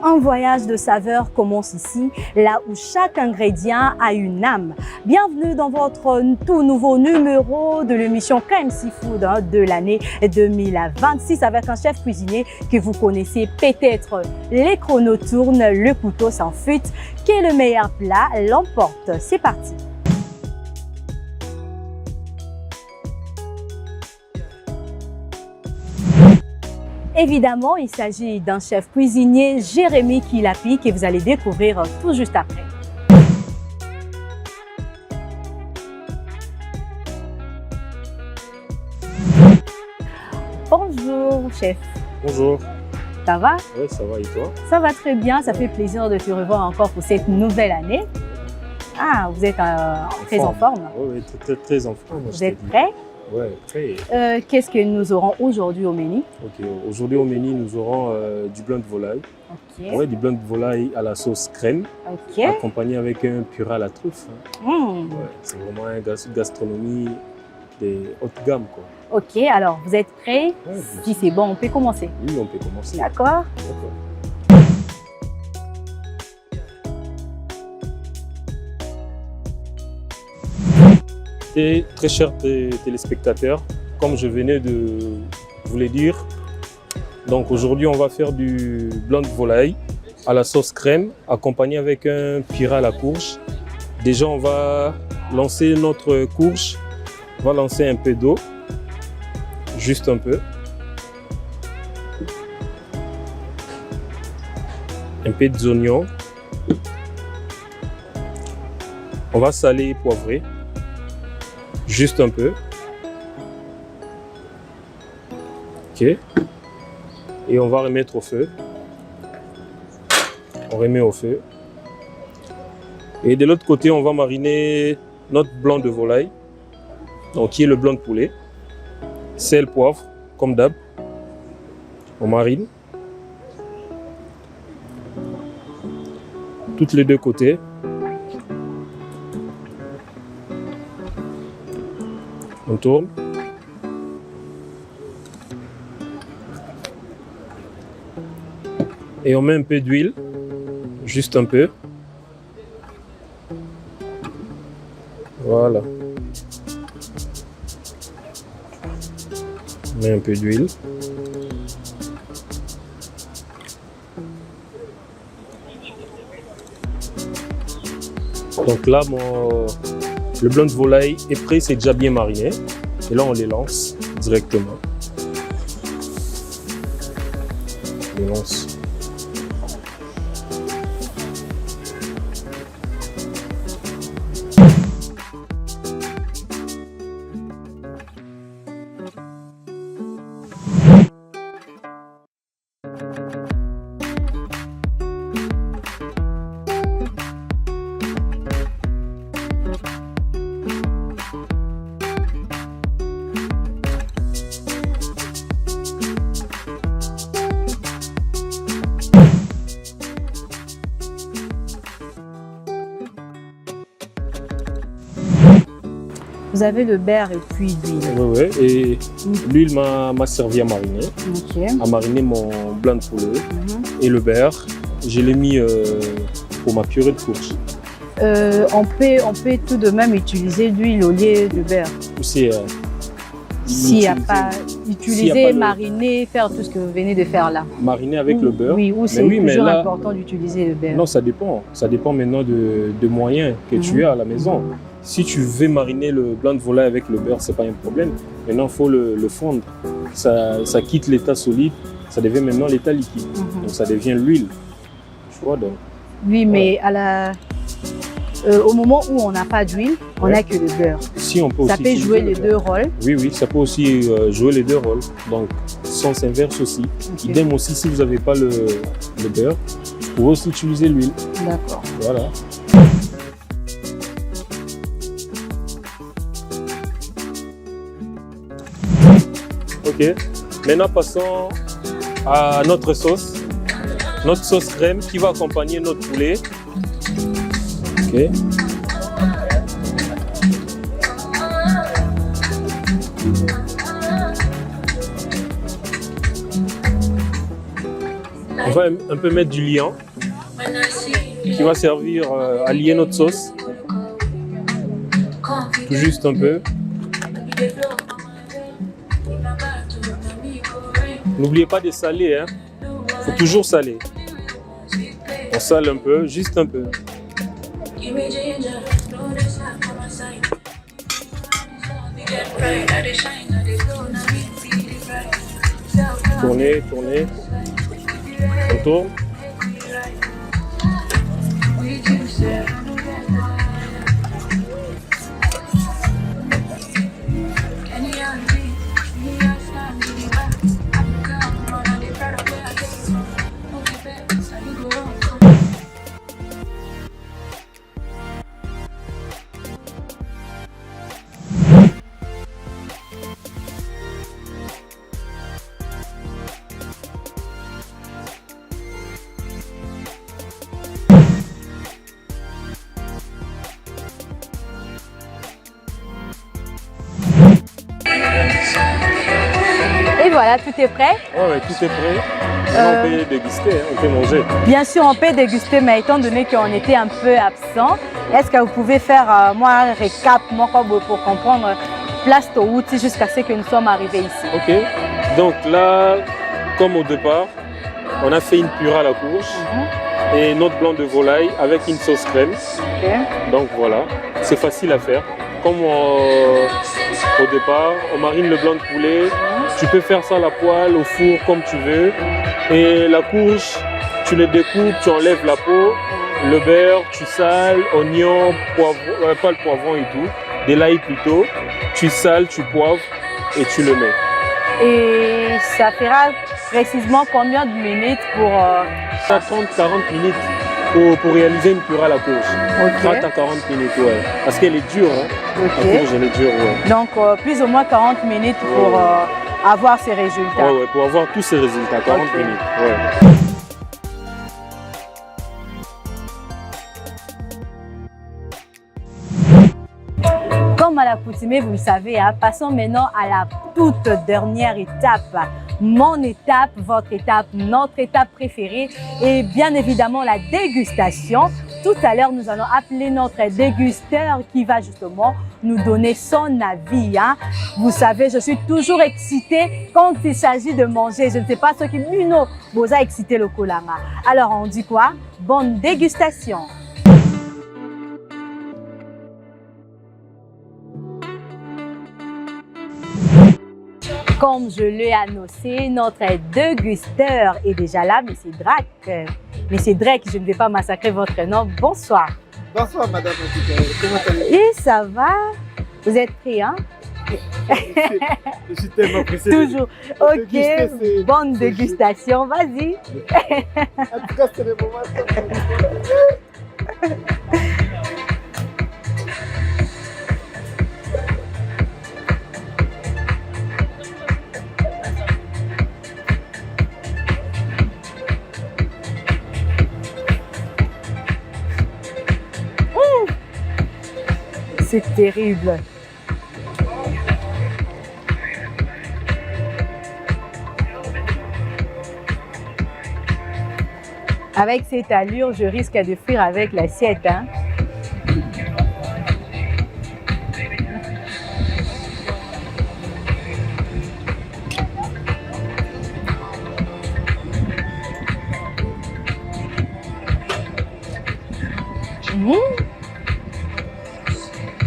Un voyage de saveurs commence ici, là où chaque ingrédient a une âme. Bienvenue dans votre tout nouveau numéro de l'émission KMC Food de l'année 2026 avec un chef cuisinier que vous connaissez peut-être. Les chronos tournent, le couteau sans fuite. Quel est le meilleur plat l'emporte? C'est parti. Évidemment, il s'agit d'un chef cuisinier, Jérémy Kilapi, que vous allez découvrir tout juste après. Bonjour, chef. Bonjour. Ça va? Oui, ça va et toi? Ça va très bien, ça fait plaisir de te revoir encore pour cette nouvelle année. Ah, vous êtes très en forme. Oui, très en forme. Vous êtes prêts? Oui, prêt. Qu'est-ce que nous aurons aujourd'hui au menu? Ok, aujourd'hui au menu, nous aurons du blanc de volaille. Ok. Ouais, du blanc de volaille à la sauce crème, Ok. accompagné avec un purée à la truffe. Mm. Ouais, c'est vraiment une gastronomie de haute gamme, quoi. Ok, alors vous êtes prêts? Ouais, Si c'est bon, on peut commencer. oui, on peut commencer. D'accord? D'accord. Et très chers téléspectateurs, comme je venais de vous le dire, donc aujourd'hui on va faire du blanc de volaille à la sauce crème, accompagné avec un purée à la courge. Déjà on va lancer notre courge, on va lancer un peu d'eau, juste un peu. Un peu d'oignons. On va saler et poivrer. Juste un peu. Ok. Et on va remettre au feu. On remet au feu. Et de l'autre côté, on va mariner notre blanc de volaille. Donc, qui est le blanc de poulet. Sel, poivre, comme d'hab. On marine. Toutes les deux côtés. On tourne. Et on met un peu d'huile, juste un peu. Voilà. On met un peu d'huile. Donc là, le blanc de volaille est prêt, c'est déjà bien mariné. Et là, on les lance directement. On les lance. Vous avez le beurre et puis l'huile. Oui, oui. Et l'huile m'a servi à mariner. Ok. À mariner mon blanc de poulet. Mhm. Et le beurre, je l'ai mis pour ma purée de courge. On peut tout de même utiliser l'huile au lieu de beurre. C'est S'il n'y a pas, utiliser, mariner, faire tout ce que vous venez de faire là. mariner avec le beurre. Oui, ou c'est toujours important d'utiliser le beurre. Non, ça dépend. Ça dépend maintenant de moyens que tu as à la maison. Si tu veux mariner le blanc de volaille avec le beurre, c'est pas un problème. Maintenant, il faut le fondre. Ça quitte l'état solide, ça devient maintenant l'état liquide. Donc ça devient l'huile. Tu vois donc. Oui, mais au moment où on n'a pas d'huile, on n'a que le beurre. Si on peut ça aussi peut jouer les deux rôles. Oui, oui, ça peut aussi jouer les deux rôles. Donc, sens inverse aussi. Okay. Idem aussi, si vous n'avez pas le beurre, vous pouvez aussi utiliser l'huile. D'accord. Voilà. Ok. Maintenant, passons à notre sauce. Notre sauce crème qui va accompagner notre poulet. Ok. On va un peu mettre du liant qui va servir à lier notre sauce. Tout juste un peu. N'oubliez pas de saler, hein. Faut toujours saler. On sale un peu, juste un peu. Tournez, tournez. On tourne. Et voilà, tout est prêt. Ouais, tout est prêt. On peut déguster, hein, on peut manger. Bien sûr, on peut déguster, mais étant donné qu'on était un peu absent, est-ce que vous pouvez faire moi un récap pour comprendre place au outil jusqu'à ce que nous sommes arrivés ici? Ok. Donc là, comme au départ, on a fait une purée à la courge et notre blanc de volaille avec une sauce crème. Donc voilà, c'est facile à faire. Comme au départ, on marine le blanc de poulet. Tu peux faire ça à la poêle, au four, comme tu veux. Et la courge, tu le découpes, tu enlèves la peau, le beurre, tu sales, oignon, poivron, pas le poivron et tout, de l'ail plutôt. Tu sales, tu poivres et tu le mets. Et ça fera précisément combien de minutes pour... 30-40 minutes pour réaliser une purée à la courge. 30 à 40 minutes, ouais. Parce qu'elle est dure, hein. La courge, elle est dure, ouais. Donc, plus ou moins 40 minutes pour avoir ces résultats. Ouais, pour avoir tous ces résultats, 40 minutes, ouais. Comme à l'accoutumée, vous le savez, hein, passons maintenant à la toute dernière étape. Mon étape, votre étape, notre étape préférée et bien évidemment la dégustation. Tout à l'heure, nous allons appeler notre dégusteur qui va justement nous donner son avis. Hein. Vous savez, je suis toujours excitée quand il s'agit de manger. Je ne sais pas ce qui vous a excité le kolanga. Alors, on dit quoi? Bonne dégustation! Comme je l'ai annoncé, notre dégusteur est déjà là, M. Drake. M. Drake, je ne vais pas massacrer votre nom. Bonsoir. Bonsoir, Madame Antiquaire. Comment allez-vous? Et ça va? Vous êtes prêts, hein? Je suis tellement pressé. Toujours. Ok, bonne dégustation. Vas-y. En tout cas, c'est le moment. C'est terrible. Avec cette allure, je risque de fuir avec l'assiette. Hein?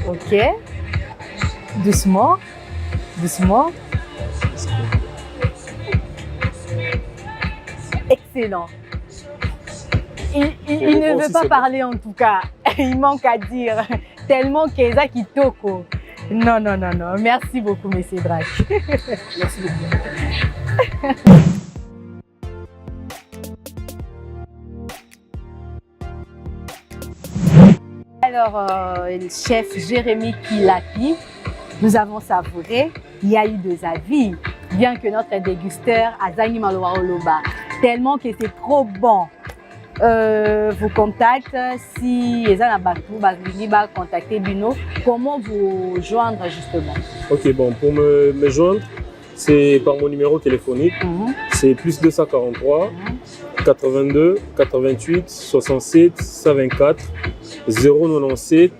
Ok. Doucement. Doucement. Excellent. Il ne veut pas parler en tout cas. Il manque à dire. Tellement Keza Kitoko. Non, non, non, non. Merci beaucoup, M. Drake. Merci beaucoup. Alors, le chef Jérémy Kilapi, nous avons savouré. Il y a eu deux avis, bien que notre dégusteur Azani Maloa Oloba, tellement que c'est trop bon. Vous contacte si les Batou va contacter Bino. Comment vous joindre justement? Ok, bon, pour me joindre, c'est par mon numéro téléphonique. C'est plus 243 82 88 67 124 097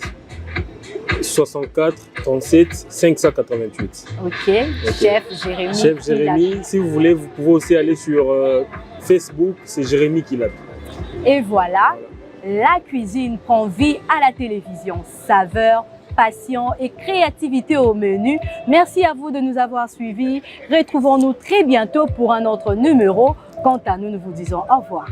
64 37 588. Ok. Chef Jérémy. Chef Jérémy, si vous voulez, vous pouvez aussi aller sur Facebook, c'est Jérémy qui l'a. Et voilà, la cuisine prend vie à la télévision. Saveur, passion et créativité au menu. Merci à vous de nous avoir suivis. Retrouvons-nous très bientôt pour un autre numéro. Quant à nous, nous vous disons au revoir.